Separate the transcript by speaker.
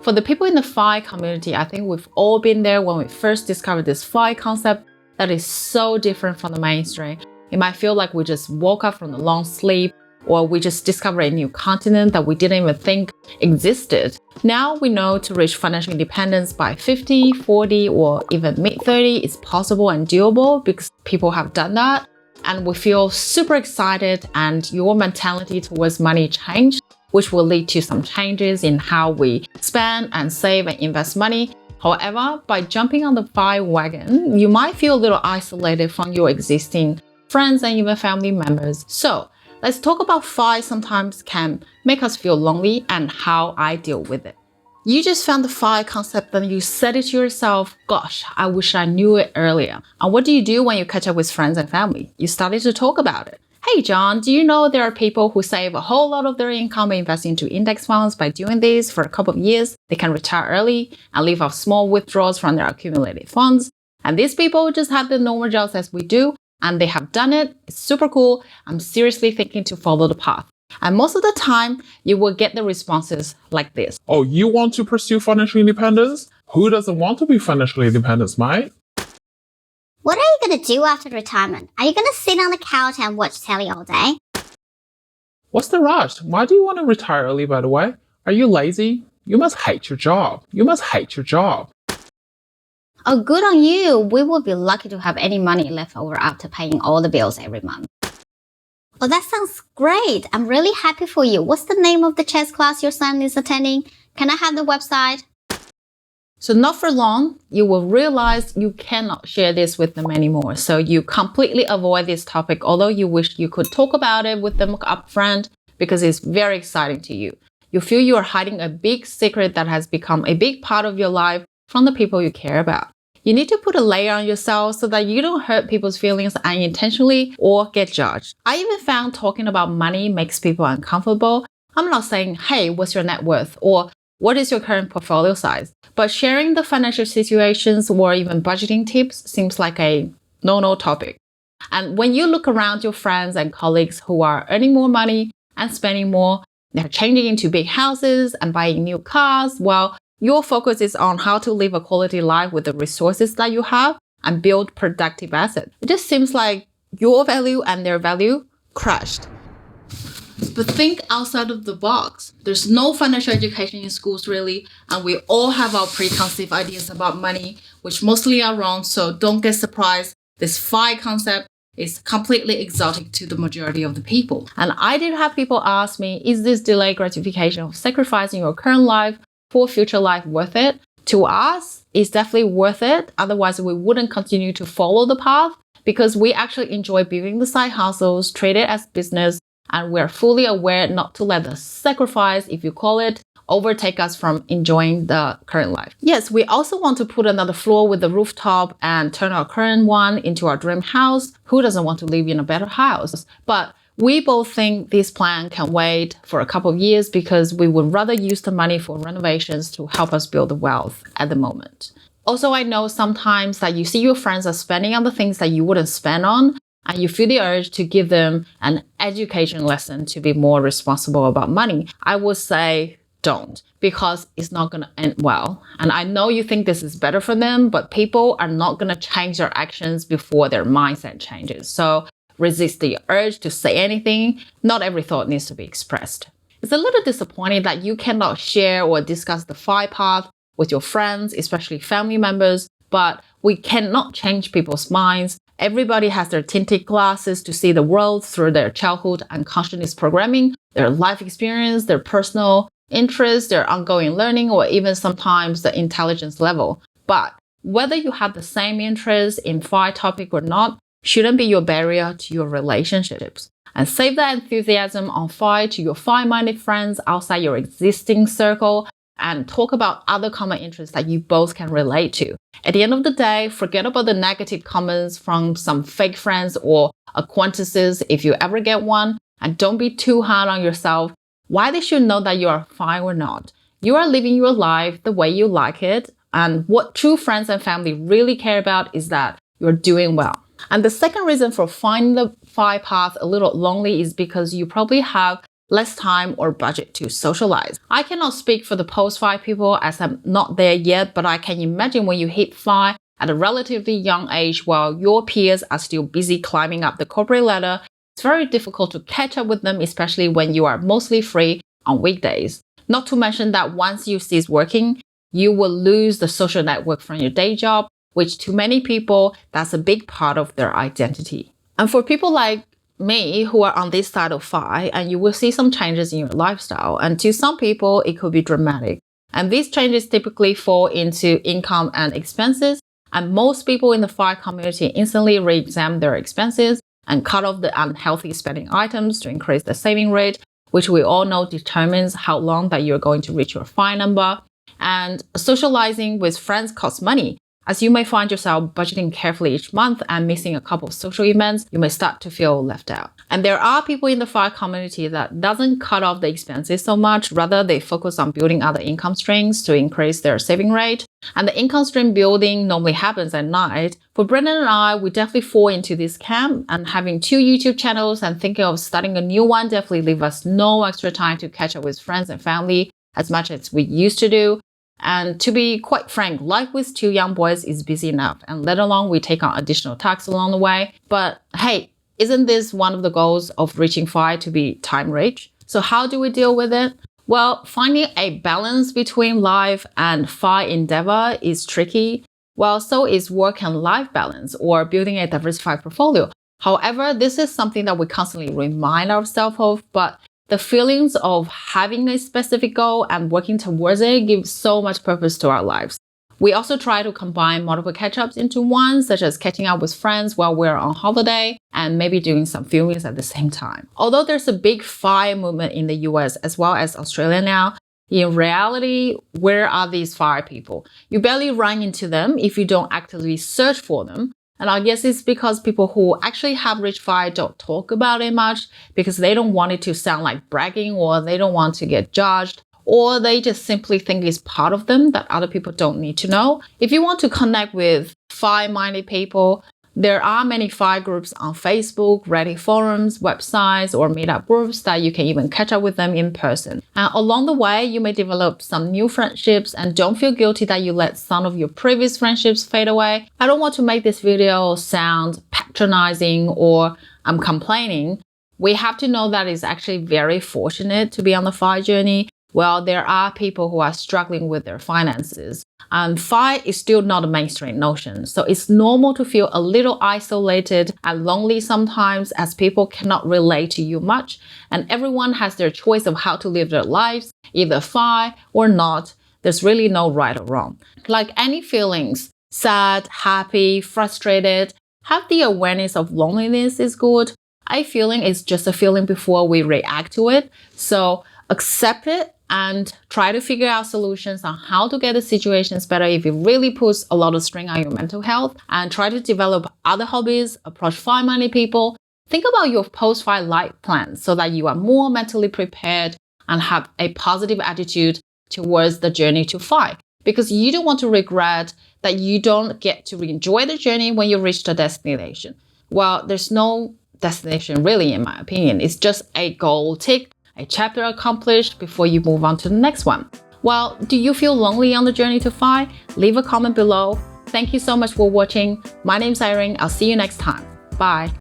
Speaker 1: For the people in the FI community, I think we've all been there when we first discovered this FI concept that is so different from the mainstream. It might feel like we just woke up from a long sleep, or we just discovered a new continent that we didn't even think existed. Now we know to reach financial independence by 50, 40, or even mid-30 is possible and doable because people have done that. And we feel super excited, and your mentality towards money changed, which will lead to some changes in how we spend and save and invest money. However, by jumping on the FI wagon, you might feel a little isolated from your existing friends and even family members. So let's talk about FI sometimes can make us feel lonely and how I deal with it. You just found the FI concept and you said it to yourself, gosh, I wish I knew it earlier. And what do you do when you catch up with friends and family? You started to talk about it. Hey John, do you know there are people who save a whole lot of their income and invest into index funds? By doing this for a couple of years, they can retire early and leave off small withdrawals from their accumulated funds. And these people just have the normal jobs as we do, and they have done it. It's super cool. I'm seriously thinking to follow the path. And most of the time, you will get the responses like this.
Speaker 2: Oh, you want to pursue financial independence? Who doesn't want to be financially independent, mate?
Speaker 3: What are you going to do after retirement? Are you going to sit on the couch and watch telly all day?
Speaker 2: What's the rush? Why do you want to retire early, by the way? Are you lazy? You must hate your job. You must hate your job.
Speaker 3: Oh, good on you. We will be lucky to have any money left over after paying all the bills every month. Oh, that sounds great. I'm really happy for you. What's the name of the chess class your son is attending? Can I have the website?
Speaker 1: So not for long, you will realize you cannot share this with them anymore. So you completely avoid this topic, although you wish you could talk about it with them upfront because it's very exciting to you. You feel you are hiding a big secret that has become a big part of your life from the people you care about. You need to put a layer on yourself so that you don't hurt people's feelings unintentionally or get judged. I even found talking about money makes people uncomfortable. I'm not saying, hey, what's your net worth? Or what is your current portfolio size? But sharing the financial situations or even budgeting tips seems like a no topic. And when you look around your friends and colleagues who are earning more money and spending more, they're changing into big houses and buying new cars, well, your focus is on how to live a quality life with the resources that you have and build productive assets. It just seems like your value and their value crashed. But think outside of the box. There's no financial education in schools really, and we all have our preconceived ideas about money, which mostly are wrong, so don't get surprised. This FI concept is completely exotic to the majority of the people. And I did have people ask me, is this delayed gratification of sacrificing your current life for future life worth it? To us, it's definitely worth it. Otherwise, we wouldn't continue to follow the path because we actually enjoy building the side hustles, treat it as business, and we're fully aware not to let the sacrifice, if you call it, overtake us from enjoying the current life. Yes, we also want to put another floor with the rooftop and turn our current one into our dream house. Who doesn't want to live in a better house? But we both think this plan can wait for a couple of years because we would rather use the money for renovations to help us build the wealth at the moment. Also, I know sometimes that you see your friends are spending on the things that you wouldn't spend on, and you feel the urge to give them an education lesson to be more responsible about money. I would say don't, because it's not going to end well. And I know you think this is better for them, but people are not going to change their actions before their mindset changes. So resist the urge to say anything. Not every thought needs to be expressed. It's a little disappointing that you cannot share or discuss the FI path with your friends, especially family members, but we cannot change people's minds. Everybody has their tinted glasses to see the world through their childhood unconscious programming, their life experience, their personal interests, their ongoing learning, or even sometimes the intelligence level. But whether you have the same interest in FI topic or not shouldn't be your barrier to your relationships. And save that enthusiasm on FI to your FI-minded friends outside your existing circle and talk about other common interests that you both can relate to. At the end of the day, forget about the negative comments from some fake friends or acquaintances if you ever get one, and don't be too hard on yourself. Why they should know that you are fine or not. You are living your life the way you like it, and what true friends and family really care about is that you're doing well. And the second reason for finding the FI path a little lonely is because you probably have less time or budget to socialize. I cannot speak for the post-5 people as I'm not there yet, but I can imagine when you hit 5 at a relatively young age while your peers are still busy climbing up the corporate ladder, it's very difficult to catch up with them, especially when you are mostly free on weekdays. Not to mention that once you cease working, you will lose the social network from your day job, which to many people, that's a big part of their identity. And for people like me who are on this side of 5, and you will see some changes in your lifestyle. And to some people, it could be dramatic. And these changes typically fall into income and expenses. And most people in the 5 community instantly re-examine their expenses and cut off the unhealthy spending items to increase the saving rate, which we all know determines how long that you're going to reach your 5 number. And socializing with friends costs money. As you may find yourself budgeting carefully each month and missing a couple of social events, you may start to feel left out. And there are people in the 5 community that doesn't cut off the expenses so much, rather they focus on building other income streams to increase their saving rate. And the income stream building normally happens at night. For Brendan and I, we definitely fall into this camp, and having 2 YouTube channels and thinking of starting a new one definitely leave us no extra time to catch up with friends and family as much as we used to do. And to be quite frank, life with 2 young boys is busy enough, and let alone we take on additional tasks along the way. But hey, isn't this one of the goals of reaching 5 to be time rich? So how do we deal with it? Well, finding a balance between life and 5 endeavor is tricky. Well, so is work and life balance or building a diversified portfolio. However, this is something that we constantly remind ourselves of, but the feelings of having a specific goal and working towards it gives so much purpose to our lives. We also try to combine multiple catch-ups into one, such as catching up with friends while we're on holiday and maybe doing some filmings at the same time. Although there's a big 5 movement in the US as well as Australia now, in reality, where are these 5 people? You barely run into them if you don't actively search for them. And I guess it's because people who actually have reached 5 don't talk about it much because they don't want it to sound like bragging, or they don't want to get judged, or they just simply think it's part of them that other people don't need to know. If you want to connect with 5-minded people, there are many 5 groups on Facebook, Reddit forums, websites, or meetup groups that you can even catch up with them in person. And along the way, you may develop some new friendships, and don't feel guilty that you let some of your previous friendships fade away. I don't want to make this video sound patronizing or I'm complaining. We have to know that it's actually very fortunate to be on the 5 journey. Well, there are people who are struggling with their finances. And 5 is still not a mainstream notion. So it's normal to feel a little isolated and lonely sometimes, as people cannot relate to you much. And everyone has their choice of how to live their lives, either 5 or not. There's really no right or wrong. Like any feelings, sad, happy, frustrated, have the awareness of loneliness is good. A feeling is just a feeling before we react to it. So accept it and try to figure out solutions on how to get the situations better if it really puts a lot of strain on your mental health, and try to develop other hobbies, approach 5-minded people. Think about your post-5 life plans so that you are more mentally prepared and have a positive attitude towards the journey to 5, because you don't want to regret that you don't get to enjoy the journey when you reach the destination. Well, there's no destination really, in my opinion. It's just a goal ticked, a chapter accomplished before you move on to the next one. Well, do you feel lonely on the journey to 5? Leave a comment below. Thank you so much for watching. My name's Irene. I'll see you next time. Bye.